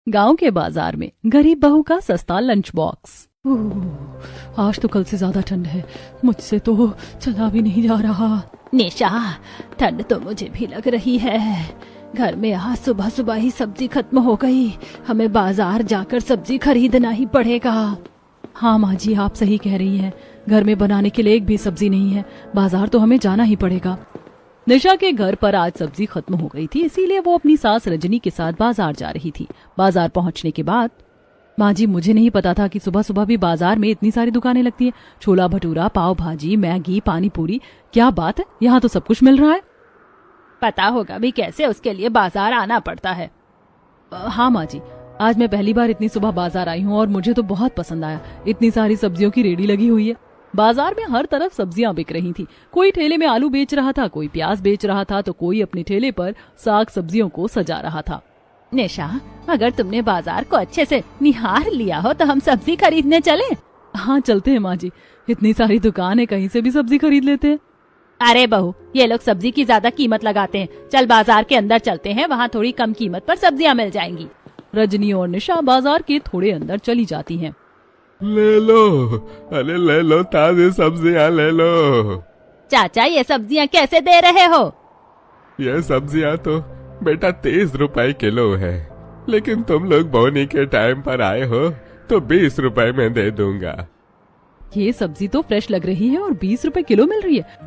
गांव के बाजार में गरीब बहू का सस्ता लंच बॉक्स। आज तो कल से ज्यादा ठंड है, मुझसे तो चला भी नहीं जा रहा। निशा, ठंड तो मुझे भी लग रही है। घर में आज सुबह सुबह ही सब्जी खत्म हो गई, हमें बाजार जाकर सब्जी खरीदना ही पड़ेगा। हाँ माँ जी, आप सही कह रही हैं, घर में बनाने के लिए एक भी सब्जी नहीं है, बाजार तो हमें जाना ही पड़ेगा। निशा के घर पर आज सब्जी खत्म हो गई थी, इसीलिए वो अपनी सास रजनी के साथ बाजार जा रही थी। बाजार पहुंचने के बाद, माँ जी मुझे नहीं पता था कि सुबह सुबह भी बाजार में इतनी सारी दुकानें लगती हैं। छोला भटूरा, पाव भाजी, मैगी, पानी पूरी, क्या बात है, यहाँ तो सब कुछ मिल रहा है। पता होगा भी कैसे, उसके लिए बाजार आना पड़ता है। हाँ माँ जी, आज मैं पहली बार इतनी सुबह बाजार आई हूँ और मुझे तो बहुत पसंद आया। इतनी सारी सब्जियों की रेडी लगी हुई है। बाजार में हर तरफ सब्जियां बिक रही थी। कोई ठेले में आलू बेच रहा था, कोई प्याज बेच रहा था, तो कोई अपने ठेले पर साग सब्जियों को सजा रहा था। निशा, अगर तुमने बाजार को अच्छे से निहार लिया हो तो हम सब्जी खरीदने चले। हाँ चलते हैं माँ जी, इतनी सारी दुकान है, कहीं से भी सब्जी खरीद लेते हैं। अरे बहू, ये लोग सब्जी की ज्यादा कीमत लगाते हैं, चल बाजार के अंदर चलते हैं, वहाँ थोड़ी कम कीमत पर सब्जियाँ मिल जाएंगी। रजनी और निशा बाजार के थोड़े अंदर चली जाती हैं। ले लो, अरे ले लो, ताजी सब्जियां ले लो। चाचा, ये सब्जियाँ कैसे दे रहे हो? ये सब्जियां तो बेटा 30 रुपए किलो है, लेकिन तुम लोग बोनी के टाइम पर आए हो तो 20 रुपए में दे दूंगा। ये सब्जी तो फ्रेश लग रही है और 20 रुपए किलो मिल रही है।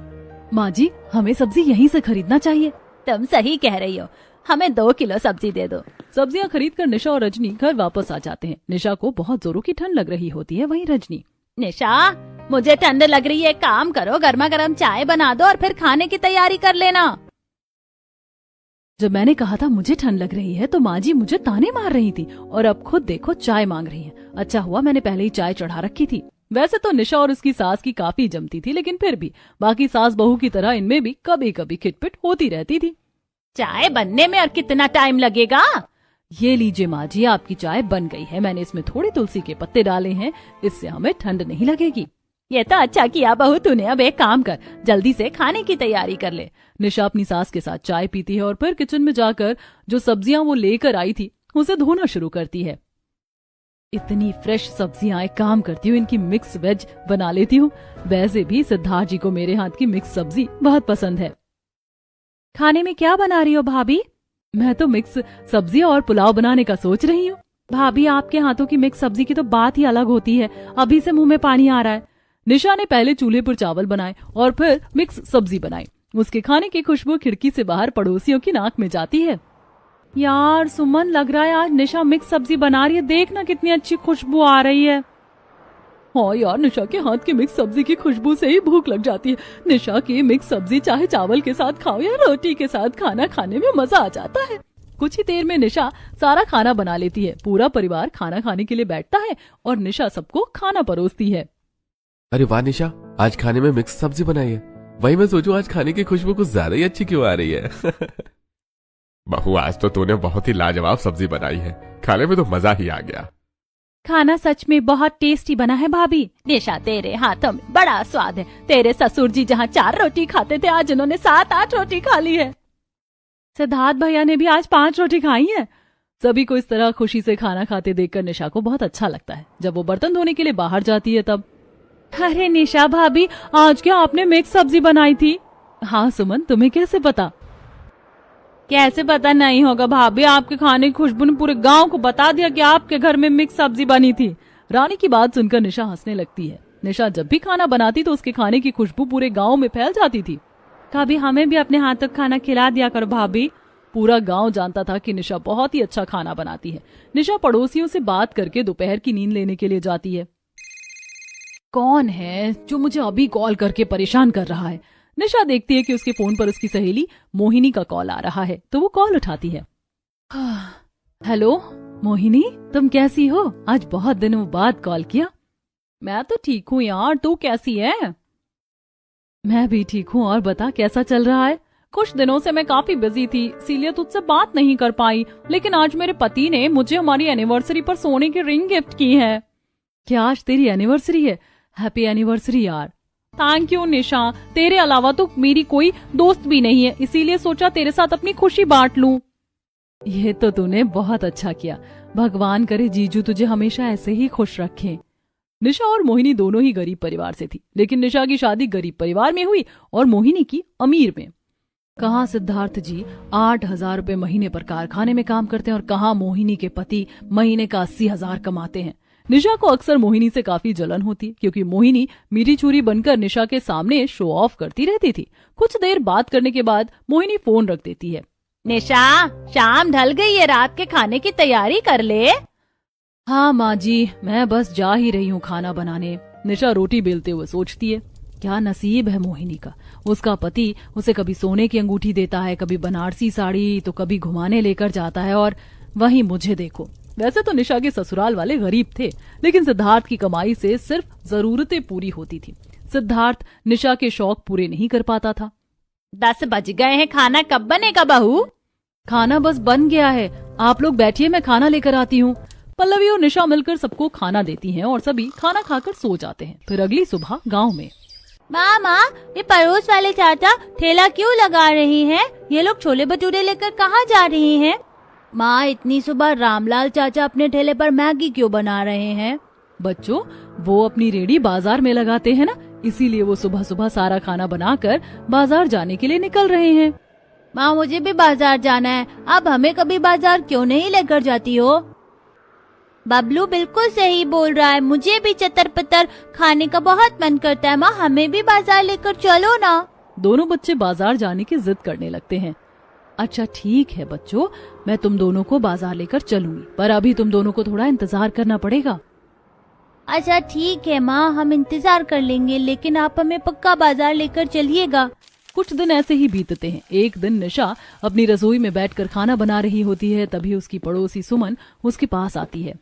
माँ जी, हमें सब्जी यहीं से खरीदना चाहिए। तुम सही कह रही हो, हमें 2 किलो सब्जी दे दो। सब्जियां खरीदकर निशा और रजनी घर वापस आ जाते हैं। निशा को बहुत जोरों की ठंड लग रही होती है, वहीं रजनी, निशा मुझे ठंड लग रही है, काम करो, गर्मा गर्म चाय बना दो और फिर खाने की तैयारी कर लेना। जब मैंने कहा था मुझे ठंड लग रही है तो माँ जी मुझे ताने मार रही थी और अब खुद देखो चाय मांग रही है। अच्छा हुआ मैंने पहले ही चाय चढ़ा रखी थी। वैसे तो निशा और उसकी सास की काफी जमती थी, लेकिन फिर भी बाकी सास बहू की तरह इनमें भी कभी कभी खिटपिट होती रहती थी। चाय बनने में और कितना टाइम लगेगा? ये लीजिए माँ जी, आपकी चाय बन गई है। मैंने इसमें थोड़े तुलसी के पत्ते डाले हैं, इससे हमें ठंड नहीं लगेगी। ये तो अच्छा किया बहू तूने। अब एक काम कर, जल्दी से खाने की तैयारी कर ले। निशा अपनी सास के साथ चाय पीती है और फिर किचन में जाकर जो सब्जियां वो लेकर आई थी उसे धोना शुरू करती है। इतनी फ्रेश सब्जियां, एक काम करती हूँ इनकी मिक्स वेज बना लेती हूँ। वैसे भी सिद्धार्थ जी को मेरे हाथ की मिक्स सब्जी बहुत पसंद है। खाने में क्या बना रही हो भाभी? मैं तो मिक्स सब्जी और पुलाव बनाने का सोच रही हूँ। भाभी, आपके हाथों की मिक्स सब्जी की तो बात ही अलग होती है, अभी से मुंह में पानी आ रहा है। निशा ने पहले चूल्हे पर चावल बनाए और फिर मिक्स सब्जी बनाई। उसके खाने की खुशबू खिड़की से बाहर पड़ोसियों की नाक में जाती है। यार सुमन, लग रहा है आज निशा मिक्स सब्जी बना रही है, देखना कितनी अच्छी खुशबू आ रही है। हाँ यार, निशा के हाथ की मिक्स सब्जी की खुशबू से ही भूख लग जाती है। निशा की मिक्स सब्जी चाहे चावल के साथ खाओ या रोटी के साथ, खाना खाने में मजा आ जाता है। कुछ ही देर में निशा सारा खाना बना लेती है। पूरा परिवार खाना खाने के लिए बैठता है और निशा सबको खाना परोसती है। अरे वाह निशा, आज खाने में मिक्स सब्जी बनाई है। वही मैं सोचूं आज खाने की खुशबू कुछ ज्यादा ही अच्छी क्यों आ रही है। बहू, आज तो तूने बहुत ही लाजवाब सब्जी बनाई है, खाने में तो मजा ही आ गया। खाना सच में बहुत टेस्टी बना है भाभी। निशा, तेरे हाथों में बड़ा स्वाद है। तेरे ससुर जी जहाँ 4 रोटी खाते थे, आज उन्होंने 7-8 रोटी खा ली है। सिद्धार्थ भैया ने भी आज 5 रोटी खाई है। सभी को इस तरह खुशी से खाना खाते देखकर निशा को बहुत अच्छा लगता है। जब वो बर्तन धोने के लिए बाहर जाती है तब, अरे निशा भाभी, आज क्या आपने मिक्स सब्जी बनाई थी? हाँ सुमन, तुम्हें कैसे पता? कैसे पता नहीं होगा भाभी, आपके खाने की खुशबू ने पूरे गांव को बता दिया कि आपके घर में मिक्स सब्जी बनी थी। रानी की बात सुनकर निशा हंसने लगती है। निशा जब भी खाना बनाती तो उसके खाने की खुशबू पूरे गांव में फैल जाती थी। कभी हमें भी अपने हाथों का खाना खिला दिया करो भाभी। पूरा गांव जानता था कि निशा बहुत ही अच्छा खाना बनाती है। निशा पड़ोसियों से बात करके दोपहर की नींद लेने के लिए जाती है। कौन है जो मुझे अभी कॉल करके परेशान कर रहा है? निशा देखती है कि उसके फोन पर उसकी सहेली मोहिनी का कॉल आ रहा है, तो वो कॉल उठाती है। हेलो मोहिनी, तुम कैसी हो? आज बहुत दिनों बाद कॉल किया। मैं तो ठीक हूँ यार, तू कैसी है? मैं भी ठीक हूँ, और बता कैसा चल रहा है? कुछ दिनों से मैं काफी बिजी थी, इसीलिए तुझसे बात नहीं कर पाई, लेकिन आज मेरे पति ने मुझे हमारी एनिवर्सरी पर सोने की रिंग गिफ्ट की है। क्या आज तेरी एनिवर्सरी है? हैप्पी एनिवर्सरी यार। थैंक यू निशा, तेरे अलावा तो मेरी कोई दोस्त भी नहीं है, इसीलिए सोचा तेरे साथ अपनी खुशी बांट लूं। ये तो तूने बहुत अच्छा किया। भगवान करे जीजू तुझे हमेशा ऐसे ही खुश रखे। निशा और मोहिनी दोनों ही गरीब परिवार से थी, लेकिन निशा की शादी गरीब परिवार में हुई और मोहिनी की अमीर में। कहाँ सिद्धार्थ जी 8,000 रुपए महीने पर कारखाने में काम करते हैं और कहाँ मोहिनी के पति महीने का 80,000 कमाते हैं। निशा को अक्सर मोहिनी से काफी जलन होती, क्योंकि मोहिनी मीठी चूरी बनकर निशा के सामने शो ऑफ करती रहती थी। कुछ देर बात करने के बाद मोहिनी फोन रख देती है। निशा, शाम ढल गई है, रात के खाने की तैयारी कर ले। हाँ माँ जी, मैं बस जा ही रही हूँ खाना बनाने। निशा रोटी बेलते हुए सोचती है, क्या नसीब है मोहिनी का। उसका पति उसे कभी सोने की अंगूठी देता है, कभी बनारसी साड़ी, तो कभी घुमाने लेकर जाता है, और वहीं मुझे देखो। वैसे तो निशा के ससुराल वाले गरीब थे, लेकिन सिद्धार्थ की कमाई से सिर्फ जरूरतें पूरी होती थी। सिद्धार्थ निशा के शौक पूरे नहीं कर पाता था। 10 बज गए हैं, खाना कब बनेगा बहू? खाना बस बन गया है, आप लोग बैठिए, मैं खाना लेकर आती हूँ। पल्लवी और निशा मिलकर सबको खाना देती हैं और सभी खाना खाकर सो जाते हैं। फिर अगली सुबह गांव में, माँ, ये पड़ोस वाले चाचा ठेला क्यों लगा रहे हैं? ये लोग छोले भटूरे लेकर कहाँ जा रहे हैं? माँ, इतनी सुबह रामलाल चाचा अपने ठेले पर मैगी क्यों बना रहे हैं? बच्चों, वो अपनी रेडी बाजार में लगाते हैं ना, इसीलिए वो सुबह सुबह सारा खाना बनाकर बाजार जाने के लिए निकल रहे हैं। माँ, मुझे भी बाजार जाना है, अब हमें कभी बाजार क्यों नहीं लेकर जाती हो? बबलू बिल्कुल सही बोल रहा है, मुझे भी चतर पतर खाने का बहुत मन करता है। माँ, हमें भी बाजार लेकर चलो ना। दोनों बच्चे बाजार जाने की जिद करने लगते हैं। अच्छा ठीक है बच्चों, मैं तुम दोनों को बाजार लेकर चलूंगी, पर अभी तुम दोनों को थोड़ा इंतजार करना पड़ेगा। अच्छा ठीक है माँ, हम इंतजार कर लेंगे, लेकिन आप हमें पक्का बाजार लेकर चलिएगा। कुछ दिन ऐसे ही बीतते हैं। एक दिन निशा अपनी रसोई में बैठकर खाना बना रही होती है, तभी उसकी पड़ोसी सुमन उसके पास आती है।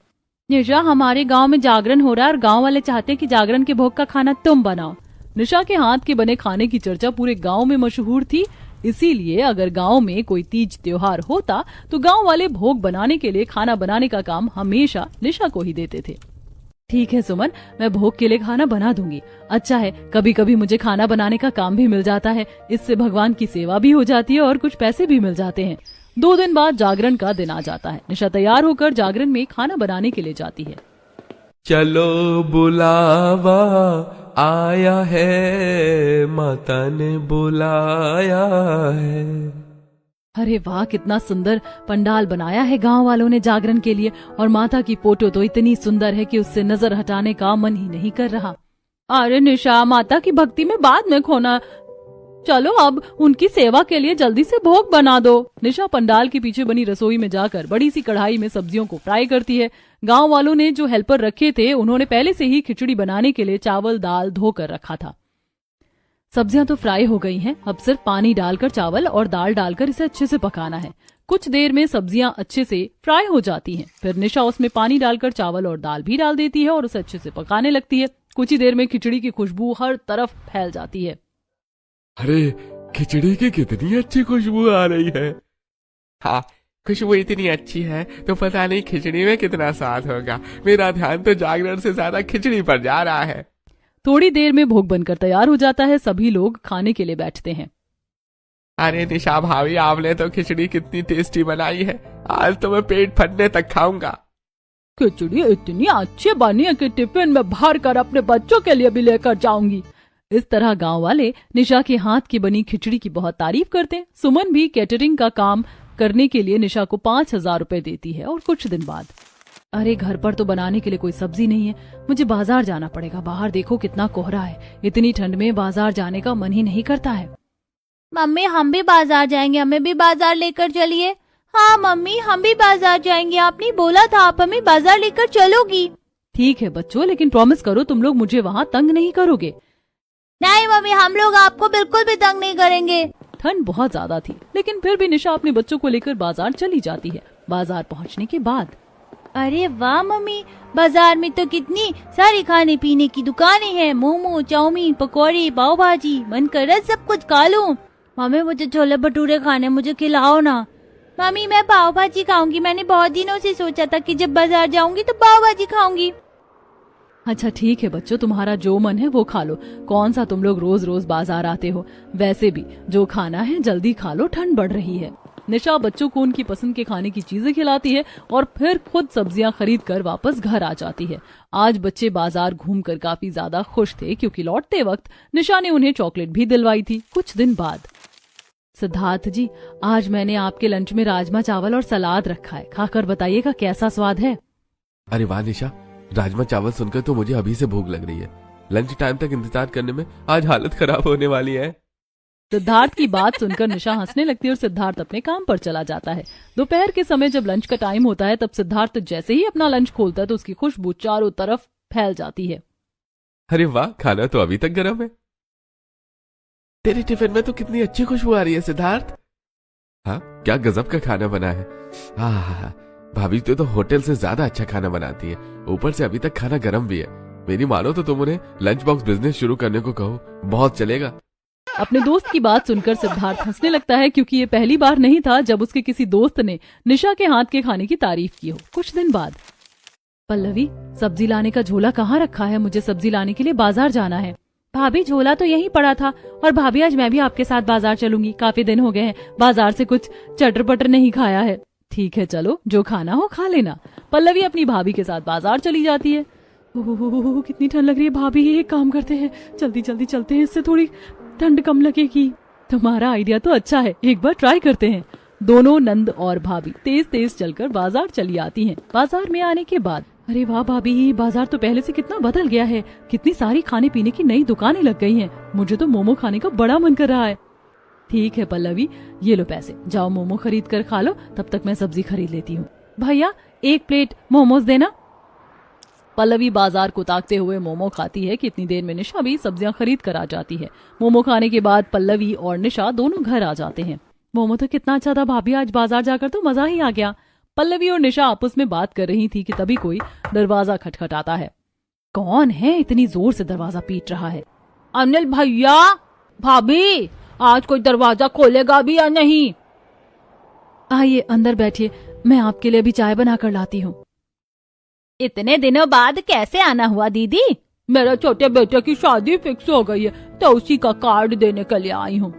निशा, हमारे गांव में जागरण हो रहा है और गांव वाले चाहते हैं कि जागरण के भोग का खाना तुम बनाओ। निशा के हाथ के बने खाने की चर्चा पूरे गांव में मशहूर थी, इसीलिए अगर गांव में कोई तीज त्योहार होता तो गांव वाले भोग बनाने के लिए खाना बनाने का काम हमेशा निशा को ही देते थे। ठीक है सुमन, मैं भोग के लिए खाना बना दूंगी। अच्छा है, कभी कभी मुझे खाना बनाने का काम भी मिल जाता है, इससे भगवान की सेवा भी हो जाती है और कुछ पैसे भी मिल जाते हैं। 2 दिन बाद जागरण का दिन आ जाता है। निशा तैयार होकर जागरण में खाना बनाने के लिए जाती है। चलो बुलावा आया है, माता ने बुलाया है। अरे वाह, कितना सुंदर पंडाल बनाया है गांव वालों ने जागरण के लिए, और माता की फोटो तो इतनी सुंदर है कि उससे नजर हटाने का मन ही नहीं कर रहा। अरे निशा, माता की भक्ति में बाद में खोना, चलो अब उनकी सेवा के लिए जल्दी से भोग बना दो। निशा पंडाल के पीछे बनी रसोई में जाकर बड़ी सी कढ़ाई में सब्जियों को फ्राई करती है। गांव वालों ने जो हेल्पर रखे थे, उन्होंने पहले से ही खिचड़ी बनाने के लिए चावल दाल धोकर रखा था। सब्जियां तो फ्राई हो गई हैं, अब सिर्फ पानी डालकर चावल और दाल डालकर इसे अच्छे से पकाना है। कुछ देर में सब्जियां अच्छे से फ्राई हो जाती हैं। फिर निशा उसमें पानी डालकर चावल और दाल भी डाल देती है और उसे अच्छे से पकाने लगती है। कुछ ही देर में खिचड़ी की खुशबू हर तरफ फैल जाती है। अरे, खिचड़ी की कितनी अच्छी खुशबू आ रही है। हाँ, खुशबू इतनी अच्छी है तो पता नहीं खिचड़ी में कितना स्वाद होगा। मेरा ध्यान तो जागरण से ज्यादा खिचड़ी पर जा रहा है। थोड़ी देर में भोग बनकर तैयार हो जाता है। सभी लोग खाने के लिए बैठते हैं। अरे निशा भाभी, आपने तो खिचड़ी कितनी टेस्टी बनाई है, आज तो मैं पेट फटने तक खाऊंगा। खिचड़ी इतनी अच्छी बनी है कि टिफिन में भर कर अपने बच्चों के लिए भी लेकर जाऊंगी। इस तरह गांव वाले निशा के हाथ की बनी खिचड़ी की बहुत तारीफ करते हैं। सुमन भी कैटरिंग का काम करने के लिए निशा को 5,000 रुपए देती है। और कुछ दिन बाद, अरे घर पर तो बनाने के लिए कोई सब्जी नहीं है, मुझे बाजार जाना पड़ेगा। बाहर देखो कितना कोहरा है, इतनी ठंड में बाजार जाने का मन ही नहीं करता है। मम्मी, हम भी बाजार जाएंगे, हमें भी बाजार लेकर चलिए। हाँ मम्मी, हम भी बाजार जाएंगे, आपने बोला था आप हमें बाजार लेकर चलोगी। ठीक है बच्चों, लेकिन प्रॉमिस करो तुम लोग मुझे वहाँ तंग नहीं करोगे। नहीं मम्मी, हम लोग आपको बिल्कुल भी तंग नहीं करेंगे। ठंड बहुत ज्यादा थी, लेकिन फिर भी निशा अपने बच्चों को लेकर बाजार चली जाती है। बाजार पहुँचने के बाद, अरे वाह मम्मी, बाजार में तो कितनी सारी खाने पीने की दुकानें हैं। मोमो, चाउमीन, पकौड़े, पाव भाजी, मन कर रहा सब कुछ खा लूं। मम्मी, मुझे छोले भटूरे खाने, मुझे खिलाओ ना। मम्मी, मैं पाव भाजी खाऊंगी, मैंने बहुत दिनों से सोचा था कि जब बाजार जाऊंगी तो पाव भाजी खाऊंगी। अच्छा ठीक है बच्चों, तुम्हारा जो मन है वो खा लो। कौन सा तुम लोग रोज रोज बाजार आते हो। वैसे भी जो खाना है जल्दी खा लो, ठंड बढ़ रही है। निशा बच्चों को उनकी पसंद के खाने की चीजें खिलाती है और फिर खुद सब्जियां खरीद कर वापस घर आ जाती है। आज बच्चे बाजार घूमकर काफी ज्यादा खुश थे क्योंकि लौटते वक्त निशा ने उन्हें चॉकलेट भी दिलवाई थी। कुछ दिन बाद, सिद्धार्थ जी, आज मैंने आपके लंच में राजमा चावल और सलाद रखा है, खाकर बताइएगा कैसा स्वाद है। अरे वाह निशा, राजमा चावल सुनकर तो मुझे अभी से भूख लग रही है। लंच टाइम तक इंतजार करने में आज हालत खराब होने वाली है। सिद्धार्थ की बात सुनकर निशा हंसने लगती है और सिद्धार्थ अपने काम पर चला जाता है। दोपहर के समय जब लंच का टाइम होता है तब सिद्धार्थ जैसे ही अपना लंच खोलता है तो उसकी खुशबू चारों तरफ फैल जाती है। अरे वाह, खाना तो अभी तक गर्म है। तेरी टिफिन में तो कितनी अच्छी खुशबू आ रही है सिद्धार्थ। हाँ, क्या गजब का खाना बना है। हाँ, भाभी तो होटल से ज्यादा अच्छा खाना बनाती है, ऊपर से अभी तक खाना गर्म भी है। मेरी मानो तो तुम उन्हें लंच बॉक्स बिजनेस शुरू करने को कहो, बहुत चलेगा। अपने दोस्त की बात सुनकर सिद्धार्थ हंसने लगता है क्योंकि ये पहली बार नहीं था जब उसके किसी दोस्त ने निशा के हाथ के खाने की तारीफ की हो। कुछ दिन बाद, पल्लवी, सब्जी लाने का झोला कहाँ रखा है? मुझे सब्जी लाने के लिए बाजार जाना है। भाभी, झोला तो यहीं पड़ा था। और भाभी, आज मैं भी आपके साथ बाजार चलूंगी, काफी दिन हो गए हैं बाजार से कुछ चटर पटर नहीं खाया है। ठीक है, चलो, जो खाना हो खा लेना। पल्लवी अपनी भाभी के साथ बाजार चली जाती है। ओह, कितनी ठंड लग रही है भाभी, एक काम करते हैं, जल्दी जल्दी चलते हैं, इससे थोड़ी ठंड कम लगेगी। तुम्हारा आइडिया तो अच्छा है, एक बार ट्राई करते हैं। दोनों नंद और भाभी तेज तेज चलकर बाजार चली आती हैं। बाजार में आने के बाद, अरे वाह भाभी, बाजार तो पहले से कितना बदल गया है, कितनी सारी खाने पीने की नई दुकानें लग गई हैं। मुझे तो मोमो खाने का बड़ा मन कर रहा है। ठीक है पल्लवी, ये लो पैसे, जाओ मोमो खरीद कर खा लो, तब तक मैं सब्जी खरीद लेती हूँ। भैया, 1 प्लेट मोमोज देना। पल्लवी बाजार को ताकते हुए मोमो खाती है कि इतनी देर में निशा भी सब्जियां खरीद कर आ जाती है। मोमो खाने के बाद पल्लवी और निशा दोनों घर आ जाते हैं। मोमो तो कितना अच्छा था भाभी, आज बाजार जाकर तो मजा ही आ गया। पल्लवी और निशा आपस में बात कर रही थी कि तभी कोई दरवाजा खटखटाता है। कौन है इतनी जोर से दरवाजा पीट रहा है? अनिल भैया, भाभी, आज कोई दरवाजा खोलेगा भी या नहीं? आइए अंदर बैठिए, मैं आपके लिए भी चाय बना कर लाती हूँ। इतने दिनों बाद कैसे आना हुआ दीदी? मेरे छोटे बेटे की शादी फिक्स हो गई है तो उसी का कार्ड देने के लिए आई हूँ।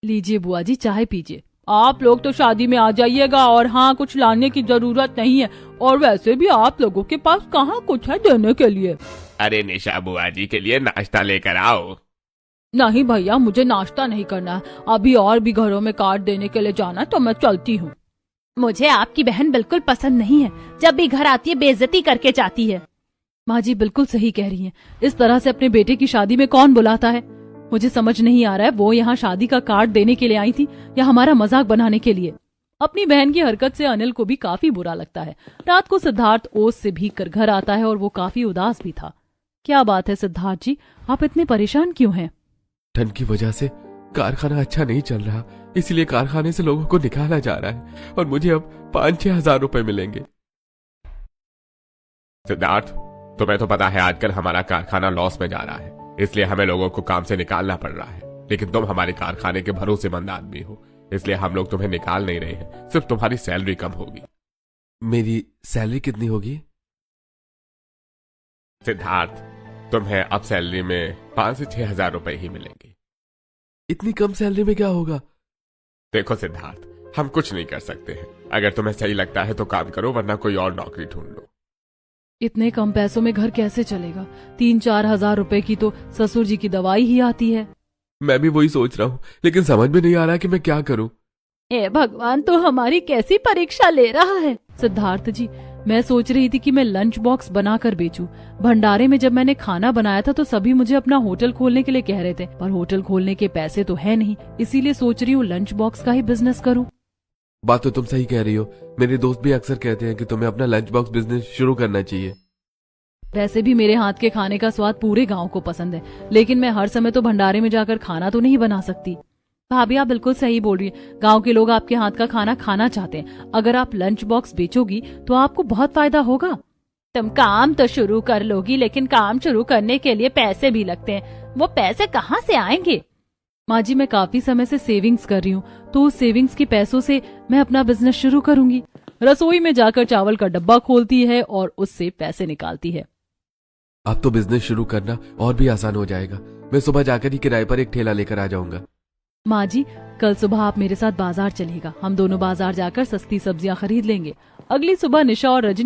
लीजिए बुआ जी, चाय पीजिए। आप लोग तो शादी में आ जाइएगा और हाँ, कुछ लाने की जरूरत नहीं है, और वैसे भी आप लोगों के पास कहाँ कुछ है देने के लिए। अरे निशा बुआ जी के लिए नाश्ता लेकर आओ। नहीं भैया, मुझे नाश्ता नहीं करना है, अभी और भी घरों में कार्ड देने के लिए जाना, तो मैं चलती हूँ। मुझे आपकी बहन बिल्कुल पसंद नहीं है, जब भी घर आती है बेइज्जती करके जाती है। माँ जी बिल्कुल सही कह रही हैं, इस तरह से अपने बेटे की शादी में कौन बुलाता है? मुझे समझ नहीं आ रहा है, वो यहाँ शादी का कार्ड देने के लिए आई थी या हमारा मजाक बनाने के लिए। अपनी बहन की हरकत से अनिल को भी काफी बुरा लगता है। रात को सिद्धार्थ ओस से भीग कर घर आता है और वो काफी उदास भी था। क्या बात है सिद्धार्थ जी, आप इतने परेशान क्यों हैं? ठंड की वजह से कारखाना अच्छा नहीं चल रहा, इसलिए कारखाने से लोगों को निकाला जा रहा है और मुझे अब 5-6 हजार रुपए मिलेंगे। सिद्धार्थ, तुम्हें तो पता है आजकल हमारा कारखाना लॉस में जा रहा है, इसलिए हमें लोगों को काम से निकालना पड़ रहा है। लेकिन तुम हमारे कारखाने के भरोसेमंद आदमी हो, इसलिए हम लोग तुम्हें निकाल नहीं रहे हैं, सिर्फ तुम्हारी सैलरी कम होगी। मेरी सैलरी कितनी होगी? सिद्धार्थ, तुम्हें अब सैलरी में 5 से 6 हजार रुपए ही मिलेंगे। इतनी कम सैलरी में क्या होगा? देखो सिद्धार्थ, हम कुछ नहीं कर सकते हैं। अगर तुम्हें सही लगता है तो काम करो, वरना कोई और नौकरी ढूंढ लो। इतने कम पैसों में घर कैसे चलेगा? 3-4 हजार रुपए की तो ससुर जी की दवाई ही आती है। मैं भी वही सोच रहा हूँ, लेकिन समझ में नहीं आ रहा कि मैं क्या करूँ। ए भगवान, तो हमारी कैसी परीक्षा ले रहा है। सिद्धार्थ जी, मैं सोच रही थी कि मैं लंच बॉक्स बनाकर बेचूं। भंडारे में जब मैंने खाना बनाया था तो सभी मुझे अपना होटल खोलने के लिए कह रहे थे, पर होटल खोलने के पैसे तो है नहीं, इसीलिए सोच रही हूँ लंच बॉक्स का ही बिजनेस करूँ। बात तो तुम सही कह रही हो, मेरे दोस्त भी अक्सर कहते हैं कि तुम्हें अपना लंच बॉक्स बिजनेस शुरू करना चाहिए। वैसे भी मेरे हाथ के खाने का स्वाद पूरे गांव को पसंद है, लेकिन मैं हर समय तो भंडारे में जाकर खाना तो नहीं बना सकती। भाभी, आप बिल्कुल सही बोल रही है, गांव के लोग आपके हाथ का खाना खाना चाहते हैं। अगर आप लंच बॉक्स बेचोगी तो आपको बहुत फायदा होगा। तुम काम तो शुरू कर लोगी, लेकिन काम शुरू करने के लिए पैसे भी लगते हैं, वो पैसे कहाँ से आएंगे? माँ जी, मैं काफी समय से सेविंग्स कर रही हूँ, तो उस सेविंग्स के पैसों से मैं अपना बिजनेस शुरू करूंगी। रसोई में जाकर चावल का डब्बा खोलती है और उससे पैसे निकालती है। अब तो बिजनेस शुरू करना और भी आसान हो जाएगा। मैं सुबह जाकर ही किराए पर एक ठेला लेकर आ जाऊंगा। माँ जी, कल सुबह आप मेरे साथ बाजार चलिएगा। हम दोनों बाजार जाकर सस्ती सब्जियां खरीद लेंगे। अगली सुबह निशा और रजनी